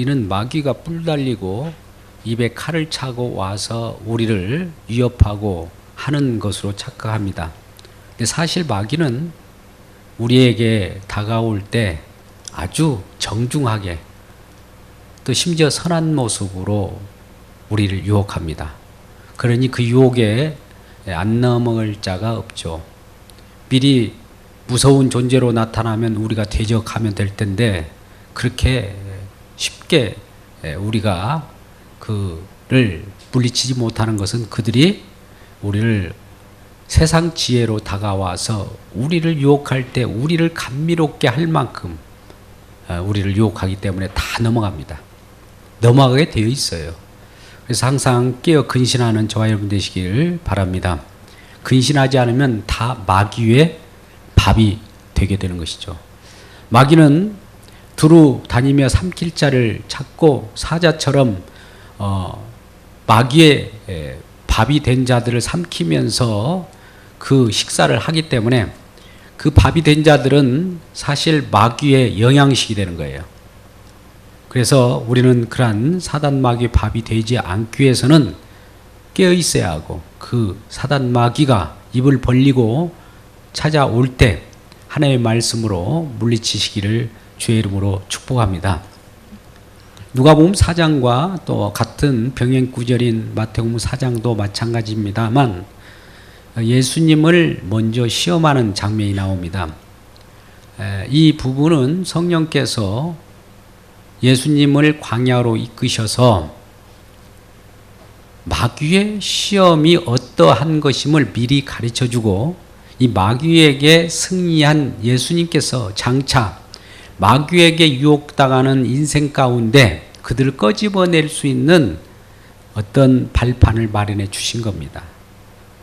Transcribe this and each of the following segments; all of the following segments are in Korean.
우리는 마귀가 뿔 달리고 입에 칼을 차고 와서 우리를 위협하고 하는 것으로 착각합니다. 근데 사실 마귀는 우리에게 다가올 때 아주 정중하게 또 심지어 선한 모습으로 우리를 유혹합니다. 그러니 그 유혹에 안 넘어갈 자가 없죠. 미리 무서운 존재로 나타나면 우리가 대적하면 될 텐데 그렇게 쉽게 우리가 그를 물리치지 못하는 것은 그들이 우리를 세상 지혜로 다가와서 우리를 유혹할 때 우리를 감미롭게 할 만큼 우리를 유혹하기 때문에 다 넘어갑니다. 넘어가게 되어 있어요. 그래서 항상 깨어 근신하는 저와 여러분 되시길 바랍니다. 근신하지 않으면 다 마귀의 밥이 되게 되는 것이죠. 마귀는 두루 다니며 삼킬 자를 찾고 사자처럼 마귀의 밥이 된 자들을 삼키면서 그 식사를 하기 때문에 그 밥이 된 자들은 사실 마귀의 영양식이 되는 거예요. 그래서 우리는 그러한 사단 마귀의 밥이 되지 않기 위해서는 깨어 있어야 하고 그 사단 마귀가 입을 벌리고 찾아올 때 하나님의 말씀으로 물리치시기를 주의 이름으로 축복합니다. 누가복음 4장과 또 같은 병행 구절인 마태복음 4장도 마찬가지입니다만 예수님을 먼저 시험하는 장면이 나옵니다. 이 부분은 성령께서 예수님을 광야로 이끄셔서 마귀의 시험이 어떠한 것임을 미리 가르쳐주고 이 마귀에게 승리한 예수님께서 장차 마귀에게 유혹당하는 인생 가운데 그들을 꺼집어낼 수 있는 어떤 발판을 마련해 주신 겁니다.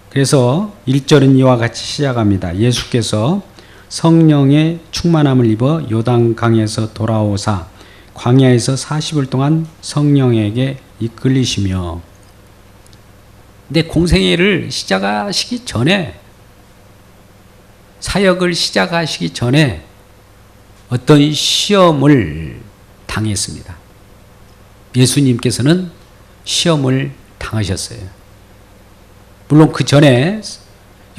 그래서 1절은 이와 같이 시작합니다. 예수께서 성령의 충만함을 입어 요단강에서 돌아오사 광야에서 40일 동안 성령에게 이끌리시며. 근데 공생애를 시작하시기 전에 사역을 시작하시기 전에 어떤 시험을 당했습니다. 예수님께서는 시험을 당하셨어요. 물론 그 전에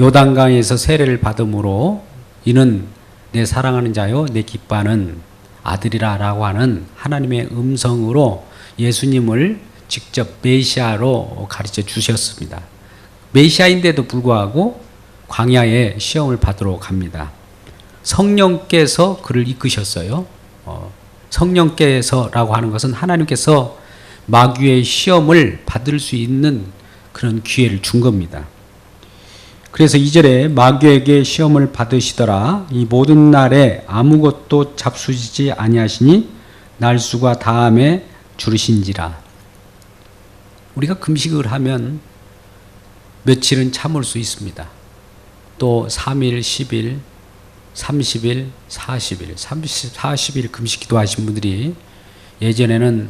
요단강에서 세례를 받음으로 이는 내 사랑하는 자요 내 기뻐하는 아들이라 라고 하는 하나님의 음성으로 예수님을 직접 메시아로 가르쳐 주셨습니다. 메시아인데도 불구하고 광야에 시험을 받으러 갑니다. 성령께서 그를 이끄셨어요. 성령께서라고 하는 것은 하나님께서 마귀의 시험을 받을 수 있는 그런 기회를 준 겁니다. 그래서 2절에 마귀에게 시험을 받으시더라. 이 모든 날에 아무것도 잡수시지 아니하시니 날수가 다함에 주르신지라. 우리가 금식을 하면 며칠은 참을 수 있습니다. 또 3일, 10일, 30일, 40일, 40일 금식 기도하신 분들이 예전에는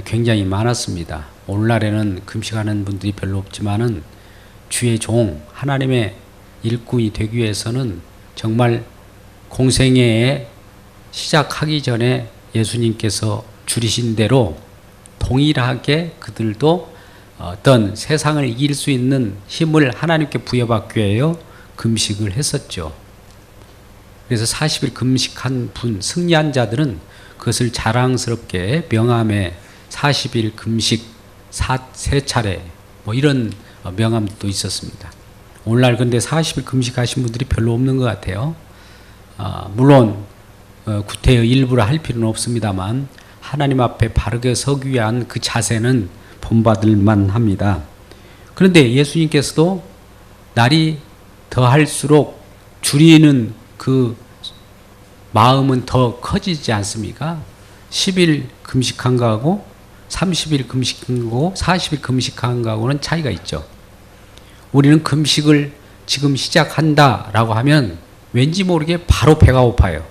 굉장히 많았습니다. 오늘날에는 금식하는 분들이 별로 없지만은 주의 종, 하나님의 일꾼이 되기 위해서는 정말 공생애에 시작하기 전에 예수님께서 줄이신 대로 동일하게 그들도 어떤 세상을 이길 수 있는 힘을 하나님께 부여받기 위하여 금식을 했었죠. 그래서 40일 금식한 분, 승리한 자들은 그것을 자랑스럽게 명함에 40일 금식 3차례 뭐 이런 명함도 있었습니다. 오늘날 근데 40일 금식하신 분들이 별로 없는 것 같아요. 물론 구태여 일부러 할 필요는 없습니다만 하나님 앞에 바르게 서기 위한 그 자세는 본받을 만합니다. 그런데 예수님께서도 날이 더할수록 줄이는 그 마음은 더 커지지 않습니까? 10일 금식한 거하고 30일 금식한 거고 40일 금식한 거하고는 차이가 있죠. 우리는 금식을 지금 시작한다라고 하면 왠지 모르게 바로 배가 고파요.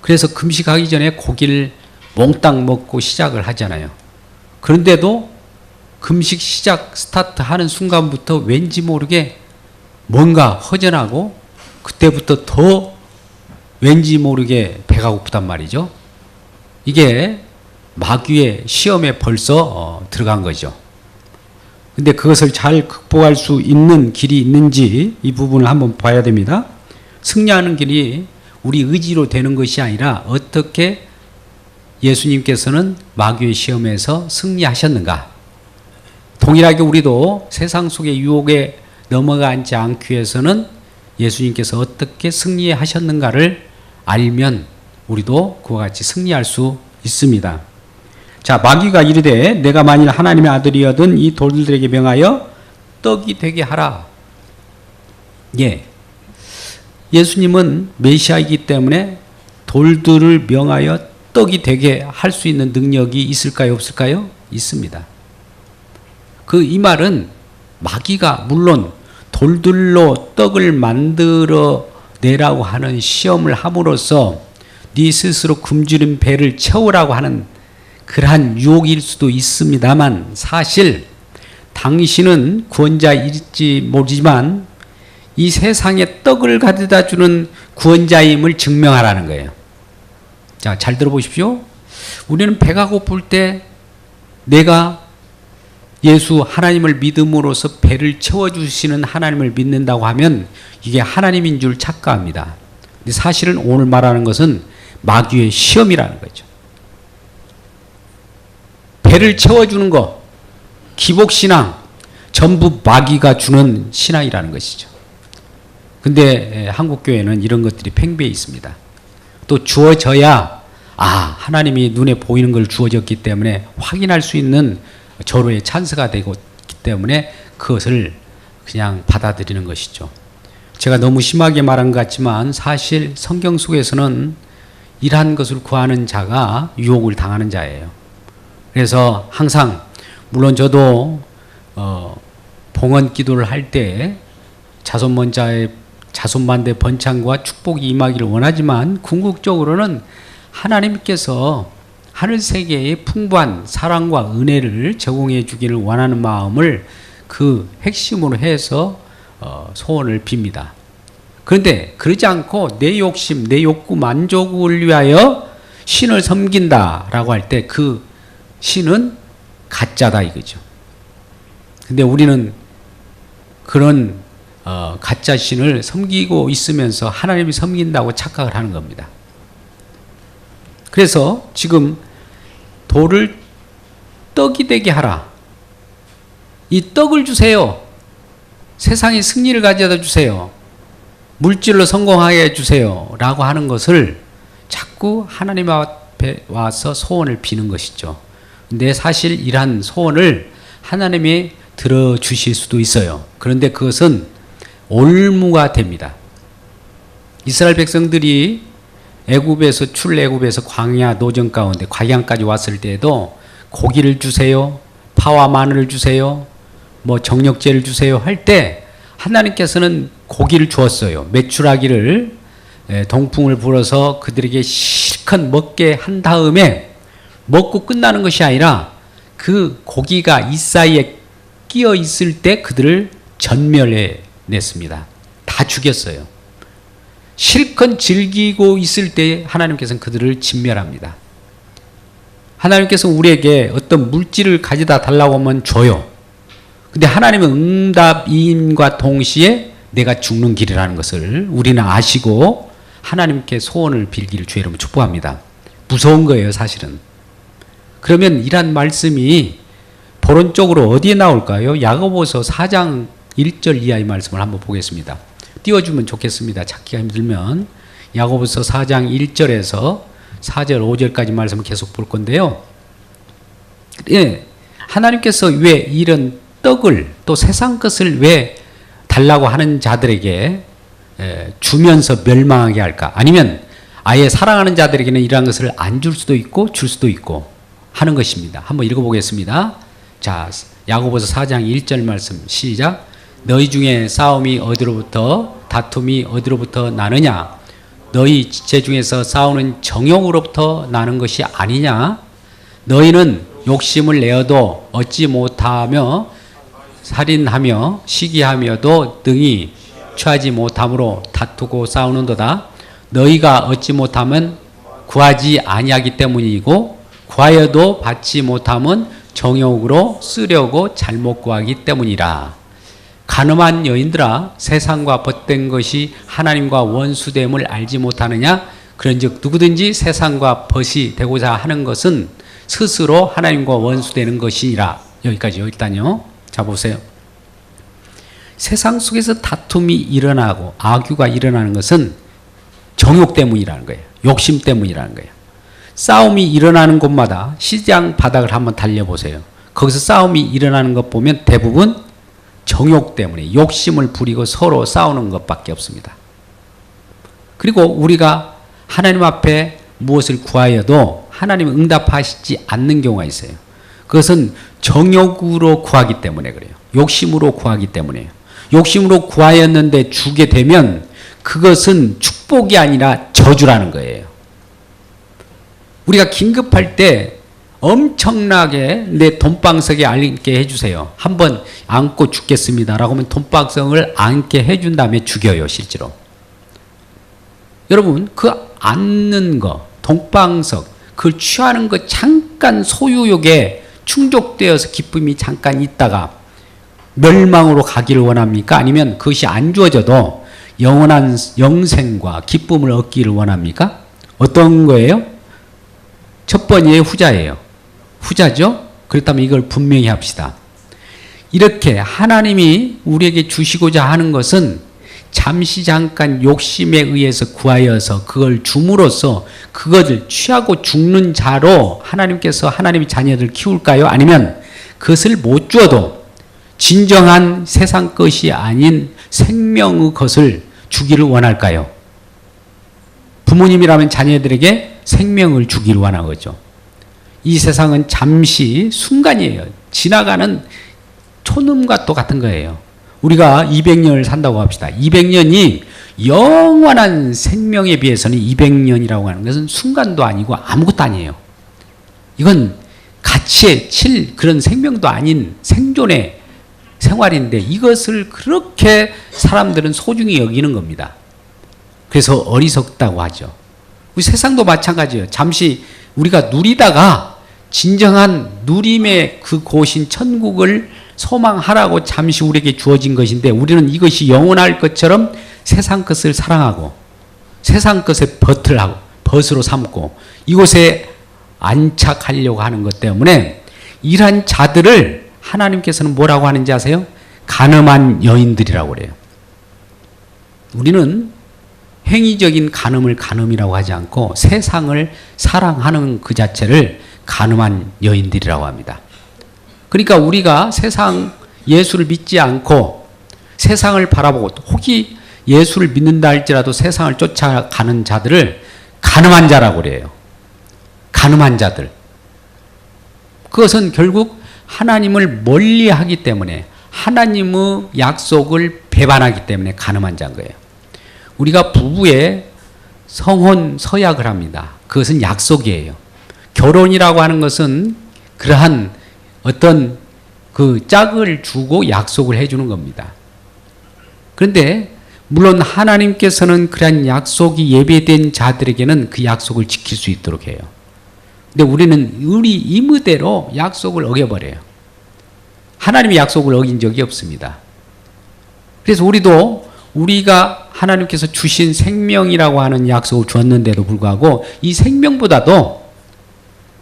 그래서 금식하기 전에 고기를 몽땅 먹고 시작을 하잖아요. 그런데도 금식 시작 스타트 하는 순간부터 왠지 모르게 뭔가 허전하고 그때부터 더 왠지 모르게 배가 고프단 말이죠. 이게 마귀의 시험에 벌써 들어간 거죠. 근데 그것을 잘 극복할 수 있는 길이 있는지 이 부분을 한번 봐야 됩니다. 승리하는 길이 우리 의지로 되는 것이 아니라 어떻게 예수님께서는 마귀의 시험에서 승리하셨는가. 동일하게 우리도 세상 속의 유혹에 넘어가지 않기 위해서는 예수님께서 어떻게 승리하셨는가를 알면 우리도 그와 같이 승리할 수 있습니다. 자, 마귀가 이르되 내가 만일 하나님의 아들이어든 이 돌들에게 명하여 떡이 되게 하라. 예. 예수님은 메시아이기 때문에 돌들을 명하여 떡이 되게 할 수 있는 능력이 있을까요? 없을까요? 있습니다. 이 말은 마귀가 물론 돌들로 떡을 만들어 내라고 하는 시험을 함으로써 네 스스로 굶주린 배를 채우라고 하는 그러한 유혹일 수도 있습니다만 사실 당신은 구원자일지 모르지만 이 세상에 떡을 가져다 주는 구원자임을 증명하라는 거예요. 자, 잘 들어보십시오. 우리는 배가 고플 때 내가 예수 하나님을 믿음으로써 배를 채워주시는 하나님을 믿는다고 하면 이게 하나님인 줄 착각합니다. 근데 사실은 오늘 말하는 것은 마귀의 시험이라는 거죠. 배를 채워주는 거, 기복신앙, 전부 마귀가 주는 신앙이라는 것이죠. 근데 한국교회는 이런 것들이 팽배해 있습니다. 또 주어져야 하나님이 눈에 보이는 걸 주어졌기 때문에 확인할 수 있는 절호의 찬스가 되고 있기 때문에 그것을 그냥 받아들이는 것이죠. 제가 너무 심하게 말한 것 같지만 사실 성경 속에서는 이러한 것을 구하는 자가 유혹을 당하는 자예요. 그래서 항상 물론 저도 봉헌 기도를 할 때 자손만대 번창과 축복이 임하기를 원하지만 궁극적으로는 하나님께서 하늘 세계의 풍부한 사랑과 은혜를 제공해 주기를 원하는 마음을 그 핵심으로 해서 소원을 빕니다. 그런데 그러지 않고 내 욕심, 내 욕구 만족을 위하여 신을 섬긴다라고 할 때 그 신은 가짜다 이거죠. 근데 우리는 그런 가짜 신을 섬기고 있으면서 하나님이 섬긴다고 착각을 하는 겁니다. 그래서 지금 돌을 떡이 되게 하라. 이 떡을 주세요. 세상에 승리를 가져다 주세요. 물질로 성공하게 해주세요. 라고 하는 것을 자꾸 하나님 앞에 와서 소원을 비는 것이죠. 근데 사실 이러한 소원을 하나님이 들어주실 수도 있어요. 그런데 그것은 올무가 됩니다. 이스라엘 백성들이 출애굽에서 광야 노정 가운데 광야까지 왔을 때에도 고기를 주세요. 파와 마늘을 주세요. 정력제를 주세요. 할 때 하나님께서는 고기를 주었어요. 메추라기를 동풍을 불어서 그들에게 실컷 먹게 한 다음에 먹고 끝나는 것이 아니라 그 고기가 이 사이에 끼어 있을 때 그들을 전멸해 냈습니다. 다 죽였어요. 실컷 즐기고 있을 때 하나님께서는 그들을 진멸합니다. 하나님께서 우리에게 어떤 물질을 가져다 달라고 하면 줘요. 근데 하나님은 응답임과 동시에 내가 죽는 길이라는 것을 우리는 아시고 하나님께 소원을 빌기를 주의 이름으로 축복합니다. 무서운 거예요, 사실은. 그러면 이란 말씀이 본론적으로 어디에 나올까요? 야고보서 4장 1절 이하의 말씀을 한번 보겠습니다. 띄워주면 좋겠습니다. 찾기가 힘들면. 야고보서 4장 1절에서 4절 5절까지 말씀을 계속 볼 건데요. 예, 하나님께서 왜 이런 떡을 또 세상 것을 왜 달라고 하는 자들에게 주면서 멸망하게 할까? 아니면 아예 사랑하는 자들에게는 이러한 것을 안 줄 수도 있고 줄 수도 있고 하는 것입니다. 한번 읽어보겠습니다. 자, 야고보서 4장 1절 말씀 시작. 너희 중에 싸움이 어디로부터 다툼이 어디로부터 나느냐? 너희 지체 중에서 싸우는 정욕으로부터 나는 것이 아니냐? 너희는 욕심을 내어도 얻지 못하며 살인하며 시기하며도 등이 취하지 못함으로 다투고 싸우는도다. 너희가 얻지 못하면 구하지 아니하기 때문이고 구하여도 받지 못함은 정욕으로 쓰려고 잘못 구하기 때문이라. 간음한 여인들아, 세상과 벗된 것이 하나님과 원수됨을 알지 못하느냐? 그런즉 누구든지 세상과 벗이 되고자 하는 것은 스스로 하나님과 원수되는 것이니라. 여기까지요. 일단요. 자, 보세요. 세상 속에서 다툼이 일어나고 악유가 일어나는 것은 정욕 때문이라는 거예요. 욕심 때문이라는 거예요. 싸움이 일어나는 곳마다 시장 바닥을 한번 달려보세요. 거기서 싸움이 일어나는 것 보면 대부분 정욕 때문에 욕심을 부리고 서로 싸우는 것밖에 없습니다. 그리고 우리가 하나님 앞에 무엇을 구하여도 하나님은 응답하시지 않는 경우가 있어요. 그것은 정욕으로 구하기 때문에 그래요. 욕심으로 구하기 때문에요. 욕심으로 구하였는데 주게 되면 그것은 축복이 아니라 저주라는 거예요. 우리가 긴급할 때 엄청나게 내 돈방석에 앉게 해주세요. 한번 안고 죽겠습니다라고 하면 돈방석을 앉게 해준 다음에 죽여요, 실제로. 여러분, 그 앉는 거, 돈방석, 그 취하는 거 잠깐 소유욕에 충족되어서 기쁨이 잠깐 있다가 멸망으로 가기를 원합니까? 아니면 그것이 안 주어져도 영원한 영생과 기쁨을 얻기를 원합니까? 어떤 거예요? 첫 번째 후자예요. 후자죠? 그렇다면 이걸 분명히 합시다. 이렇게 하나님이 우리에게 주시고자 하는 것은 잠시 잠깐 욕심에 의해서 구하여서 그걸 줌으로써 그것을 취하고 죽는 자로 하나님께서 하나님의 자녀들을 키울까요? 아니면 그것을 못 주어도 진정한 세상 것이 아닌 생명의 것을 주기를 원할까요? 부모님이라면 자녀들에게 생명을 주기를 원하는 거죠. 이 세상은 잠시 순간이에요. 지나가는 초놈과 똑같은 거예요. 우리가 200년을 산다고 합시다. 200년이 영원한 생명에 비해서는 200년이라고 하는 것은 순간도 아니고 아무것도 아니에요. 이건 가치에 칠 그런 생명도 아닌 생존의 생활인데 이것을 그렇게 사람들은 소중히 여기는 겁니다. 그래서 어리석다고 하죠. 우리 세상도 마찬가지예요. 잠시 우리가 누리다가 진정한 누림의 그 곳인 천국을 소망하라고 잠시 우리에게 주어진 것인데 우리는 이것이 영원할 것처럼 세상 것을 사랑하고 세상 것에 벗으로 삼고 이곳에 안착하려고 하는 것 때문에 이러한 자들을 하나님께서는 뭐라고 하는지 아세요? 간음한 여인들이라고 그래요. 우리는 행위적인 간음을 간음이라고 하지 않고 세상을 사랑하는 그 자체를 간음한 여인들이라고 합니다. 그러니까 우리가 세상 예수를 믿지 않고 세상을 바라보고 혹이 예수를 믿는다 할지라도 세상을 쫓아가는 자들을 간음한 자라고 그래요. 간음한 자들. 그것은 결국 하나님을 멀리하기 때문에 하나님의 약속을 배반하기 때문에 간음한 자인 거예요. 우리가 부부의 성혼 서약을 합니다. 그것은 약속이에요. 결혼이라고 하는 것은 그러한 어떤 그 짝을 주고 약속을 해주는 겁니다. 그런데 물론 하나님께서는 그러한 약속이 예배된 자들에게는 그 약속을 지킬 수 있도록 해요. 근데 우리는 우리 임의대로 약속을 어겨버려요. 하나님의 약속을 어긴 적이 없습니다. 그래서 우리가 하나님께서 주신 생명이라고 하는 약속을 주었는데도 불구하고 이 생명보다도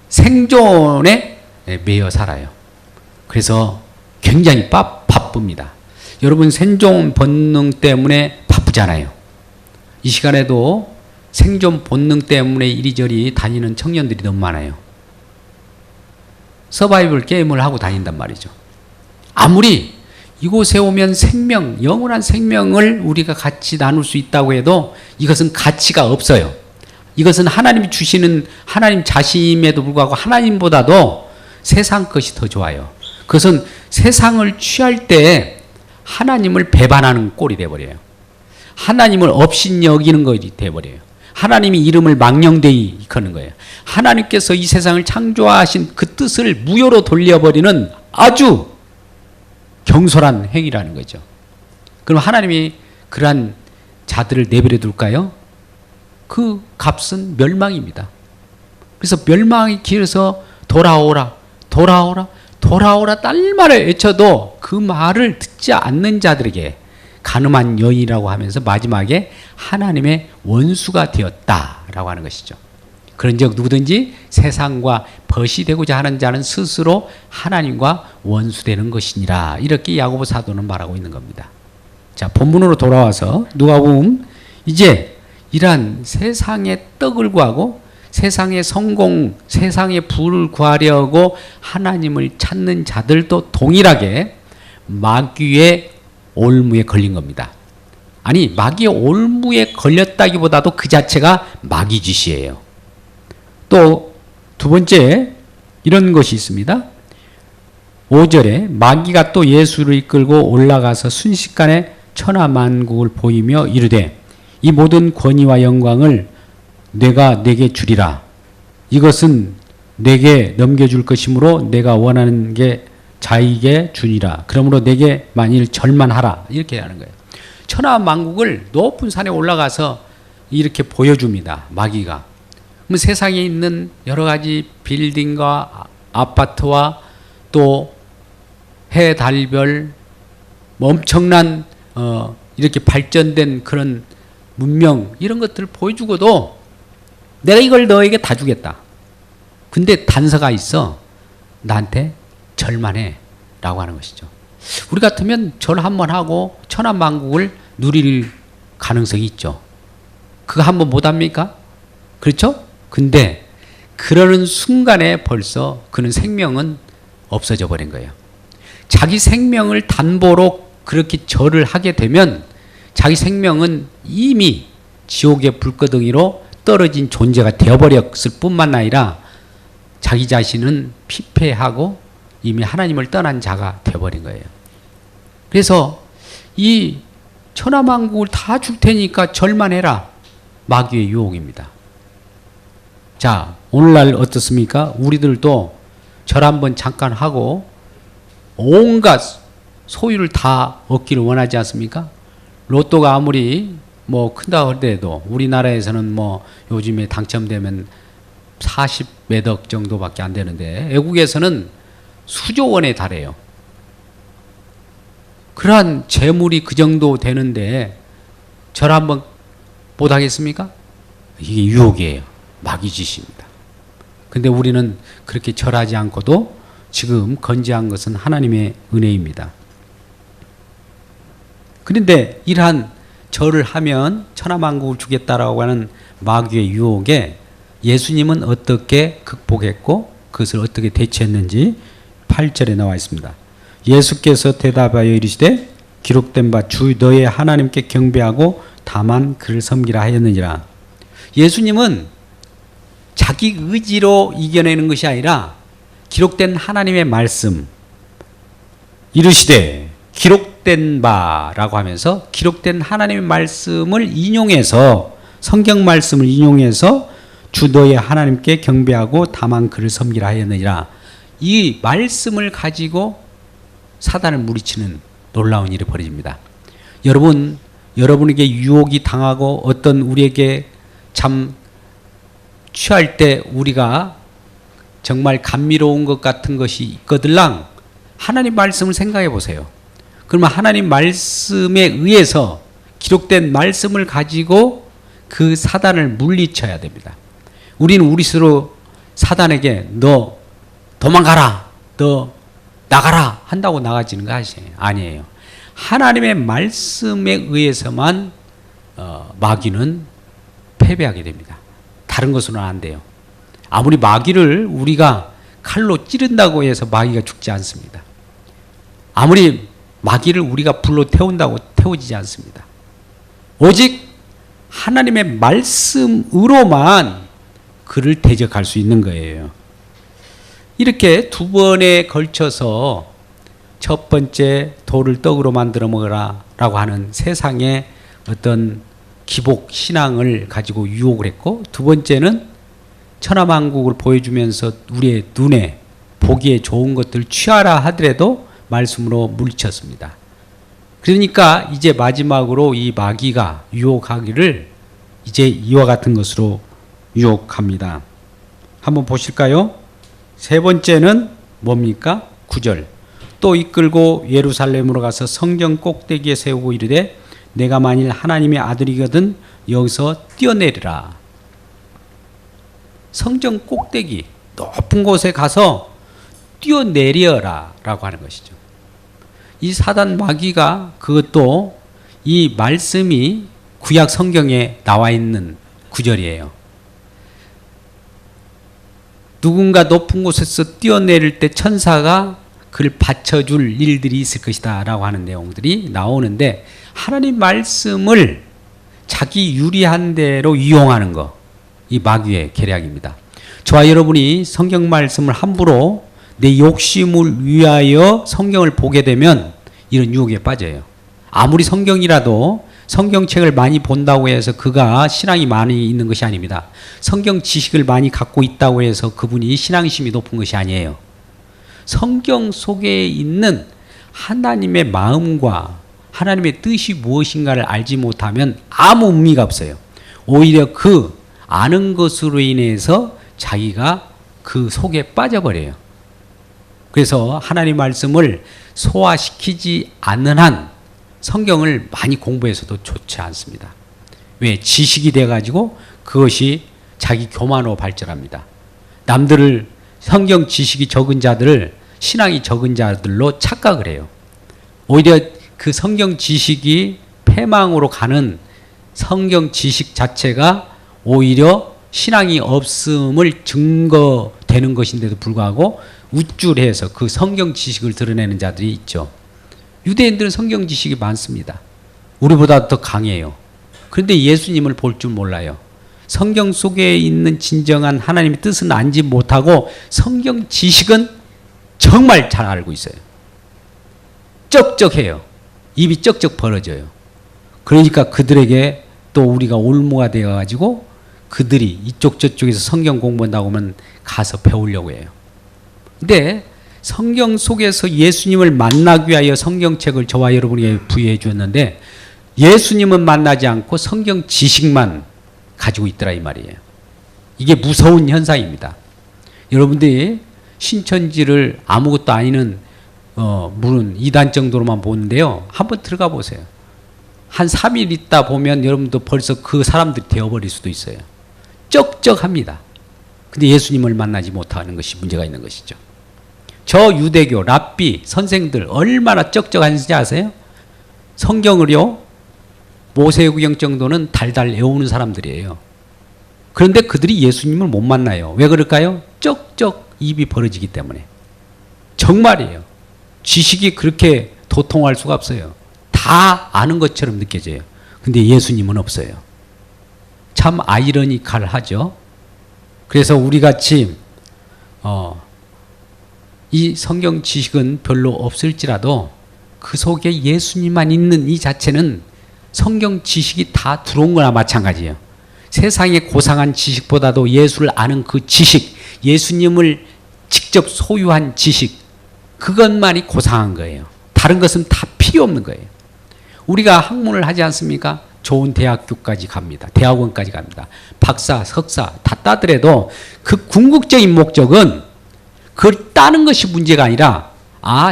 생존에 매여 살아요. 그래서 굉장히 바쁩니다. 여러분 생존 본능 때문에 바쁘잖아요. 이 시간에도 생존 본능 때문에 이리저리 다니는 청년들이 너무 많아요. 서바이벌 게임을 하고 다닌단 말이죠. 아무리 이곳에 오면 생명, 영원한 생명을 우리가 같이 나눌 수 있다고 해도 이것은 가치가 없어요. 이것은 하나님이 주시는 하나님 자신임에도 불구하고 하나님보다도 세상 것이 더 좋아요. 그것은 세상을 취할 때 하나님을 배반하는 꼴이 되어버려요. 하나님을 업신여기는 것이 되어버려요. 하나님이 이름을 망령되이 이끄는 거예요. 하나님께서 이 세상을 창조하신 그 뜻을 무효로 돌려버리는 아주 경솔한 행위라는 거죠. 그럼 하나님이 그러한 자들을 내버려 둘까요? 그 값은 멸망입니다. 그래서 멸망이 길어서 돌아오라, 돌아오라, 돌아오라 딸말을 외쳐도 그 말을 듣지 않는 자들에게 간음한 여인이라고 하면서 마지막에 하나님의 원수가 되었다라고 하는 것이죠. 그런즉 누구든지 세상과 벗이 되고자 하는 자는 스스로 하나님과 원수되는 것이니라. 이렇게 야고보 사도는 말하고 있는 겁니다. 자, 본문으로 돌아와서 누가복음 이제 이러한 세상의 떡을 구하고 세상의 성공, 세상의 부를 구하려고 하나님을 찾는 자들도 동일하게 마귀의 올무에 걸린 겁니다. 아니, 마귀의 올무에 걸렸다기보다도 그 자체가 마귀 짓이에요. 또 두 번째 이런 것이 있습니다. 5절에 마귀가 또 예수를 이끌고 올라가서 순식간에 천하만국을 보이며 이르되 이 모든 권위와 영광을 내가 내게 주리라. 이것은 내게 넘겨줄 것이므로 내가 원하는 게 자에게 주니라. 그러므로 내게 만일 절만하라. 이렇게 하는 거예요. 천하만국을 높은 산에 올라가서 이렇게 보여줍니다. 마귀가. 그럼 세상에 있는 여러 가지 빌딩과 아파트와 또 해, 달별 엄청난 이렇게 발전된 그런 문명 이런 것들을 보여주고도 내가 이걸 너에게 다 주겠다. 근데 단서가 있어. 나한테 절만해 라고 하는 것이죠. 우리 같으면 절 한번 하고 천하만국을 누릴 가능성이 있죠. 그거 한번 못합니까? 그렇죠? 근데 그러는 순간에 벌써 그는 생명은 없어져 버린 거예요. 자기 생명을 담보로 그렇게 절을 하게 되면 자기 생명은 이미 지옥의 불거덩이로 떨어진 존재가 되어버렸을 뿐만 아니라 자기 자신은 피폐하고 이미 하나님을 떠난 자가 되어버린 거예요. 그래서 이 천하만국을 다 줄 테니까 절만 해라. 마귀의 유혹입니다. 자, 오늘날 어떻습니까? 우리들도 절 한번 잠깐 하고 온갖 소유를 다 얻기를 원하지 않습니까? 로또가 아무리 뭐 큰다 하더라도 우리나라에서는 뭐 요즘에 당첨되면 40몇 억 정도밖에 안 되는데 외국에서는 수조 원에 달해요. 그러한 재물이 그 정도 되는데 절 한번 못 하겠습니까? 이게 유혹이에요. 마귀 짓입니다. 근데 우리는 그렇게 절하지 않고도 지금 건재한 것은 하나님의 은혜입니다. 그런데 이러한 절을 하면 천하만국을 주겠다라고 하는 마귀의 유혹에 예수님은 어떻게 극복했고 그것을 어떻게 대처했는지 8절에 나와 있습니다. 예수께서 대답하여 이르시되 기록된 바 주 너의 하나님께 경배하고 다만 그를 섬기라 하였느니라. 예수님은 자기 의지로 이겨내는 것이 아니라 기록된 하나님의 말씀 이르시되 기록된 바라고 하면서 기록된 하나님의 말씀을 인용해서 성경 말씀을 인용해서 주 너의 하나님께 경배하고 다만 그를 섬기라 하였느니라. 이 말씀을 가지고 사단을 물리치는 놀라운 일이 벌어집니다. 여러분, 여러분에게 유혹이 당하고 어떤 우리에게 참 취할 때 우리가 정말 감미로운 것 같은 것이 있거들랑 하나님 말씀을 생각해 보세요. 그러면 하나님 말씀에 의해서 기록된 말씀을 가지고 그 사단을 물리쳐야 됩니다. 우리는 우리 스스로 사단에게 너 도망가라, 너 나가라 한다고 나가지는 거 아니에요. 하나님의 말씀에 의해서만 마귀는 패배하게 됩니다. 다른 것으로는 안 돼요. 아무리 마귀를 우리가 칼로 찌른다고 해서 마귀가 죽지 않습니다. 아무리 마귀를 우리가 불로 태운다고 태워지지 않습니다. 오직 하나님의 말씀으로만 그를 대적할 수 있는 거예요. 이렇게 두 번에 걸쳐서 첫 번째 돌을 떡으로 만들어 먹어라 라고 하는 세상의 어떤 기복 신앙을 가지고 유혹을 했고, 두 번째는 천하만국을 보여주면서 우리의 눈에 보기에 좋은 것들 취하라 하더라도 말씀으로 물리쳤습니다. 그러니까 이제 마지막으로 이 마귀가 유혹하기를 이제 이와 같은 것으로 유혹합니다. 한번 보실까요? 세 번째는 뭡니까? 9절. 또 이끌고 예루살렘으로 가서 성전 꼭대기에 세우고 이르되 내가 만일 하나님의 아들이거든 여기서 뛰어내리라. 성전 꼭대기 높은 곳에 가서 뛰어내려라 라고 하는 것이죠. 이 사단 마귀가 그것도 이 말씀이 구약 성경에 나와 있는 구절이에요. 누군가 높은 곳에서 뛰어내릴 때 천사가 그를 받쳐줄 일들이 있을 것이다 라고 하는 내용들이 나오는데, 하나님 말씀을 자기 유리한 대로 이용하는 거, 이 마귀의 계략입니다. 저와 여러분이 성경 말씀을 함부로 내 욕심을 위하여 성경을 보게 되면 이런 유혹에 빠져요. 아무리 성경이라도 성경책을 많이 본다고 해서 그가 신앙이 많이 있는 것이 아닙니다. 성경 지식을 많이 갖고 있다고 해서 그분이 신앙심이 높은 것이 아니에요. 성경 속에 있는 하나님의 마음과 하나님의 뜻이 무엇인가를 알지 못하면 아무 의미가 없어요. 오히려 그 아는 것으로 인해서 자기가 그 속에 빠져버려요. 그래서 하나님 말씀을 소화시키지 않는 한 성경을 많이 공부해서도 좋지 않습니다. 왜? 지식이 돼가지고 그것이 자기 교만으로 발전합니다. 남들을, 성경 지식이 적은 자들을 신앙이 적은 자들로 착각을 해요. 오히려 그 성경 지식이 패망으로 가는 성경 지식 자체가 오히려 신앙이 없음을 증거되는 것인데도 불구하고 우쭐해서 그 성경 지식을 드러내는 자들이 있죠. 유대인들은 성경 지식이 많습니다. 우리보다 더 강해요. 그런데 예수님을 볼 줄 몰라요. 성경 속에 있는 진정한 하나님의 뜻은 알지 못하고 성경 지식은 정말 잘 알고 있어요. 쩍쩍해요. 입이 쩍쩍 벌어져요. 그러니까 그들에게 또 우리가 올무가 되어가지고 그들이 이쪽 저쪽에서 성경 공부한다고 하면 가서 배우려고 해요. 근데 성경 속에서 예수님을 만나기 위하여 성경책을 저와 여러분에게 부여해 주었는데 예수님은 만나지 않고 성경 지식만 가지고 있더라 이 말이에요. 이게 무서운 현상입니다. 여러분들이 신천지를 아무것도 아니는 물은 2단 정도로만 보는데요. 한번 들어가 보세요. 한 3일 있다 보면 여러분도 벌써 그 사람들이 되어버릴 수도 있어요. 쩍쩍합니다. 근데 예수님을 만나지 못하는 것이 문제가 있는 것이죠. 저 유대교 랍비 선생들 얼마나 쩍쩍한지 아세요? 성경을요 모세구경 정도는 달달 외우는 사람들이에요. 그런데 그들이 예수님을 못 만나요. 왜 그럴까요? 쩍쩍 입이 벌어지기 때문에. 정말이에요. 지식이 그렇게 도통할 수가 없어요. 다 아는 것처럼 느껴져요. 근데 예수님은 없어요. 참 아이러니컬하죠. 그래서 우리같이 이 성경 지식은 별로 없을지라도 그 속에 예수님만 있는 이 자체는 성경 지식이 다 들어온 거나 마찬가지예요. 세상의 고상한 지식보다도 예수를 아는 그 지식, 예수님을 직접 소유한 지식, 그것만이 고상한 거예요. 다른 것은 다 필요 없는 거예요. 우리가 학문을 하지 않습니까? 좋은 대학교까지 갑니다. 대학원까지 갑니다. 박사, 석사 다 따더라도 그 궁극적인 목적은 그걸 따는 것이 문제가 아니라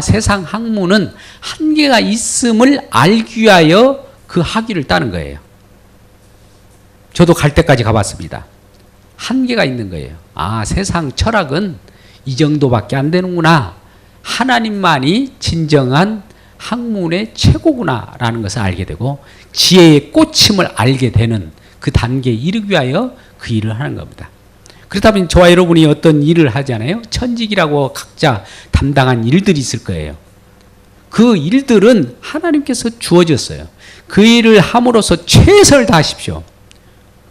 세상 학문은 한계가 있음을 알기 위하여 그 학위를 따는 거예요. 저도 갈 때까지 가봤습니다. 한계가 있는 거예요. 세상 철학은 이 정도밖에 안 되는구나. 하나님만이 진정한 학문의 최고구나 라는 것을 알게 되고 지혜의 꽃임을 알게 되는 그 단계에 이르기 위하여 그 일을 하는 겁니다. 그렇다면 저와 여러분이 어떤 일을 하잖아요. 천직이라고 각자 담당한 일들이 있을 거예요. 그 일들은 하나님께서 주어졌어요. 그 일을 함으로써 최선을 다하십시오.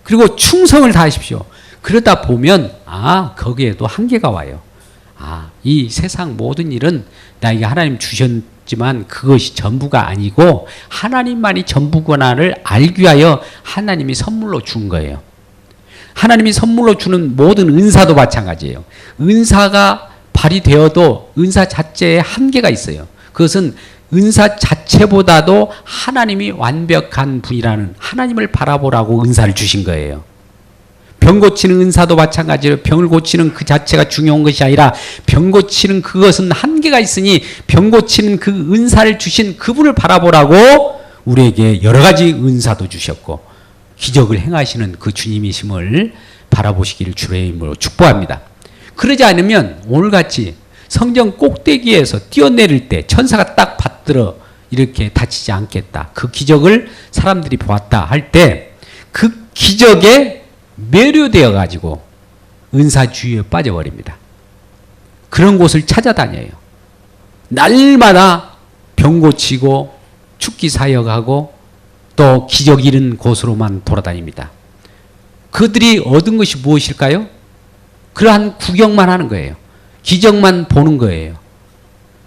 그리고 충성을 다하십시오. 그러다 보면 거기에도 한계가 와요. 이 세상 모든 일은 나에게 하나님 주셨지만 그것이 전부가 아니고 하나님만이 전부구나를 알기 위하여 하나님이 선물로 준 거예요. 하나님이 선물로 주는 모든 은사도 마찬가지예요. 은사가 발휘되어도 은사 자체에 한계가 있어요. 그것은 은사 자체보다도 하나님이 완벽한 분이라는 하나님을 바라보라고 은사를 주신 거예요. 병 고치는 은사도 마찬가지로 병을 고치는 그 자체가 중요한 것이 아니라 병 고치는 그것은 한계가 있으니 병 고치는 그 은사를 주신 그분을 바라보라고 우리에게 여러 가지 은사도 주셨고 기적을 행하시는 그 주님이심을 바라보시기를 주의 이름으로 축복합니다. 그러지 않으면 오늘같이 성전 꼭대기에서 뛰어내릴 때 천사가 딱 받들어 이렇게 다치지 않겠다. 그 기적을 사람들이 보았다 할 때 그 기적에 매료되어 가지고 은사주의에 빠져버립니다. 그런 곳을 찾아다녀요. 날마다 병 고치고 축기 사역하고 또 기적 이른 곳으로만 돌아다닙니다. 그들이 얻은 것이 무엇일까요? 그러한 구경만 하는 거예요. 기적만 보는 거예요.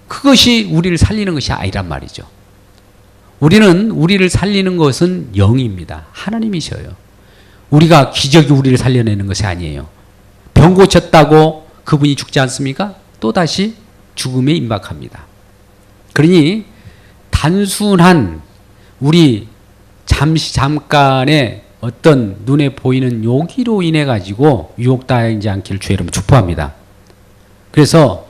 그것이 우리를 살리는 것이 아니란 말이죠. 우리를 살리는 것은 영입니다. 하나님이셔요. 우리가 기적이 우리를 살려내는 것이 아니에요. 병 고쳤다고 그분이 죽지 않습니까? 또다시 죽음에 임박합니다. 그러니 단순한 우리 잠깐의 어떤 눈에 보이는 요기로 인해 가지고 유혹당하지 않기를 주의 이름으로 축복합니다. 그래서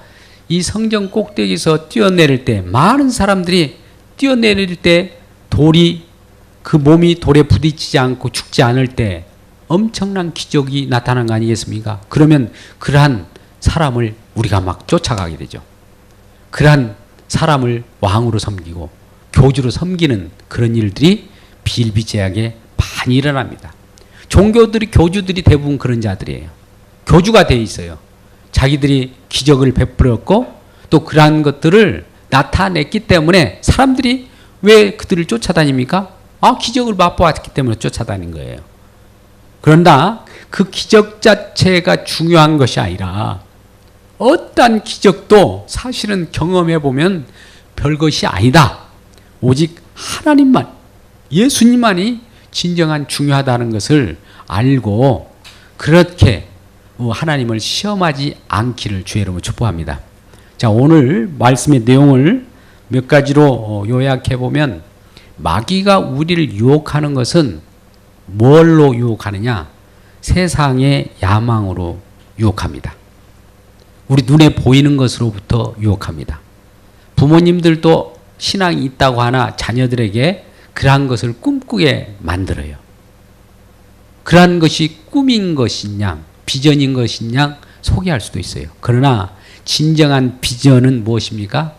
이 성전 꼭대기에서 뛰어내릴 때 많은 사람들이 뛰어내릴 때 그 몸이 돌에 부딪히지 않고 죽지 않을 때 엄청난 기적이 나타난 거 아니겠습니까? 그러면 그러한 사람을 우리가 막 쫓아가게 되죠. 그러한 사람을 왕으로 섬기고 교주로 섬기는 그런 일들이 비일비재하게 많이 일어납니다. 교주들이 대부분 그런 자들이에요. 교주가 돼 있어요. 자기들이 기적을 베풀었고 또 그러한 것들을 나타냈기 때문에 사람들이 왜 그들을 쫓아다닙니까? 기적을 맛보았기 때문에 쫓아다닌 거예요. 그런다 그 기적 자체가 중요한 것이 아니라 어떠한 기적도 사실은 경험해 보면 별것이 아니다. 오직 하나님만, 예수님만이 진정한 중요하다는 것을 알고 그렇게 하나님을 시험하지 않기를 주의 이름으로 축복합니다. 자, 오늘 말씀의 내용을 몇 가지로 요약해 보면 마귀가 우리를 유혹하는 것은 뭘로 유혹하느냐? 세상의 야망으로 유혹합니다. 우리 눈에 보이는 것으로부터 유혹합니다. 부모님들도 신앙이 있다고 하나 자녀들에게 그러한 것을 꿈꾸게 만들어요. 그러한 것이 꿈인 것이냐 비전인 것이냐 소개할 수도 있어요. 그러나 진정한 비전은 무엇입니까?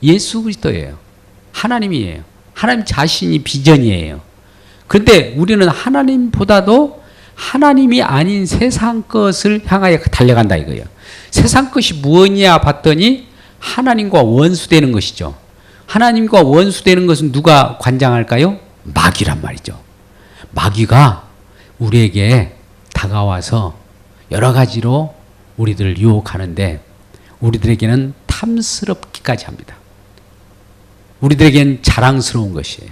예수 그리스도예요. 하나님이에요. 하나님 자신이 비전이에요. 그런데 우리는 하나님보다도 하나님이 아닌 세상 것을 향하여 달려간다 이거예요. 세상 것이 무엇이냐 봤더니 하나님과 원수되는 것이죠. 하나님과 원수되는 것은 누가 관장할까요? 마귀란 말이죠. 마귀가 우리에게 다가와서 여러 가지로 우리들을 유혹하는데 우리들에게는 탐스럽기까지 합니다. 우리들에게는 자랑스러운 것이에요.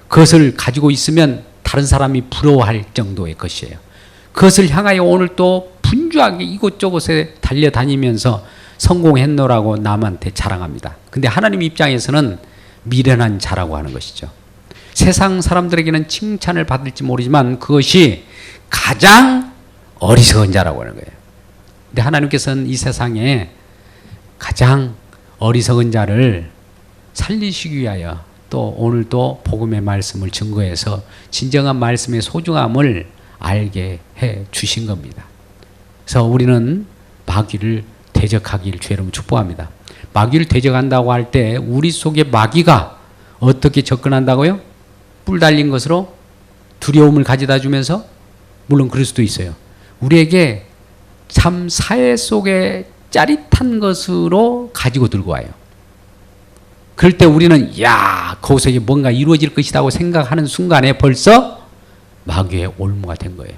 그것을 가지고 있으면 다른 사람이 부러워할 정도의 것이에요. 그것을 향하여 오늘 또 분주하게 이곳저곳에 달려다니면서 성공했노라고 남한테 자랑합니다. 근데 하나님 입장에서는 미련한 자라고 하는 것이죠. 세상 사람들에게는 칭찬을 받을지 모르지만 그것이 가장 어리석은 자라고 하는 거예요. 근데 하나님께서는 이 세상에 가장 어리석은 자를 살리시기 위하여 또 오늘도 복음의 말씀을 증거해서 진정한 말씀의 소중함을 알게 해 주신 겁니다. 그래서 우리는 마귀를 대적하기를 주의 이름으로 축복합니다. 마귀를 대적한다고 할 때 우리 속에 마귀가 어떻게 접근한다고요? 뿔 달린 것으로 두려움을 가져다 주면서 물론 그럴 수도 있어요. 우리에게 참 사회 속에 짜릿한 것으로 가지고 들고 와요. 그럴 때 우리는 거기서 뭔가 이루어질 것이라고 생각하는 순간에 벌써 마귀의 올무가 된 거예요.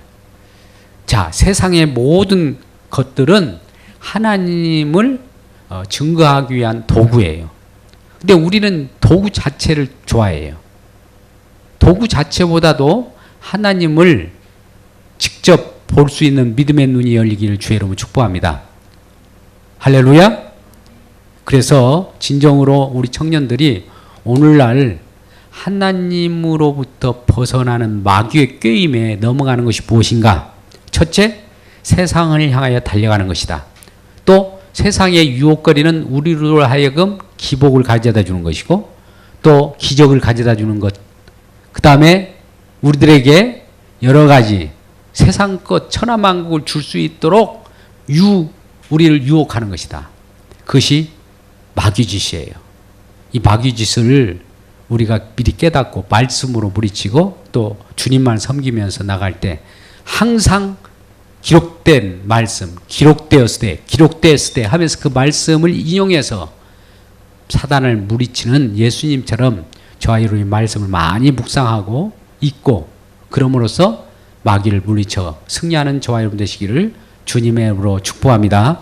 자, 세상의 모든 것들은 하나님을 증거하기 위한 도구예요. 근데 우리는 도구 자체를 좋아해요. 도구 자체보다도 하나님을 직접 볼 수 있는 믿음의 눈이 열리기를 주의 이름으로 축복합니다. 할렐루야. 그래서 진정으로 우리 청년들이 오늘날 하나님으로부터 벗어나는 마귀의 꾀임에 넘어가는 것이 무엇인가? 첫째, 세상을 향하여 달려가는 것이다. 또 세상의 유혹거리는 우리로 하여금 기복을 가져다 주는 것이고 또 기적을 가져다 주는 것. 그 다음에 우리들에게 여러 가지 세상 것 천하만국을 줄 수 있도록 우리를 유혹하는 것이다. 그것이 마귀짓이에요. 이 마귀짓을 우리가 미리 깨닫고 말씀으로 물리치고 또 주님만 섬기면서 나갈 때 항상 기록된 말씀, 기록되었을 때 하면서 그 말씀을 인용해서 사단을 물리치는 예수님처럼 저와 여러분이 말씀을 많이 묵상하고 읽고 그럼으로써 마귀를 물리쳐 승리하는 저와 여러분 되시기를 주님의 이름으로 축복합니다.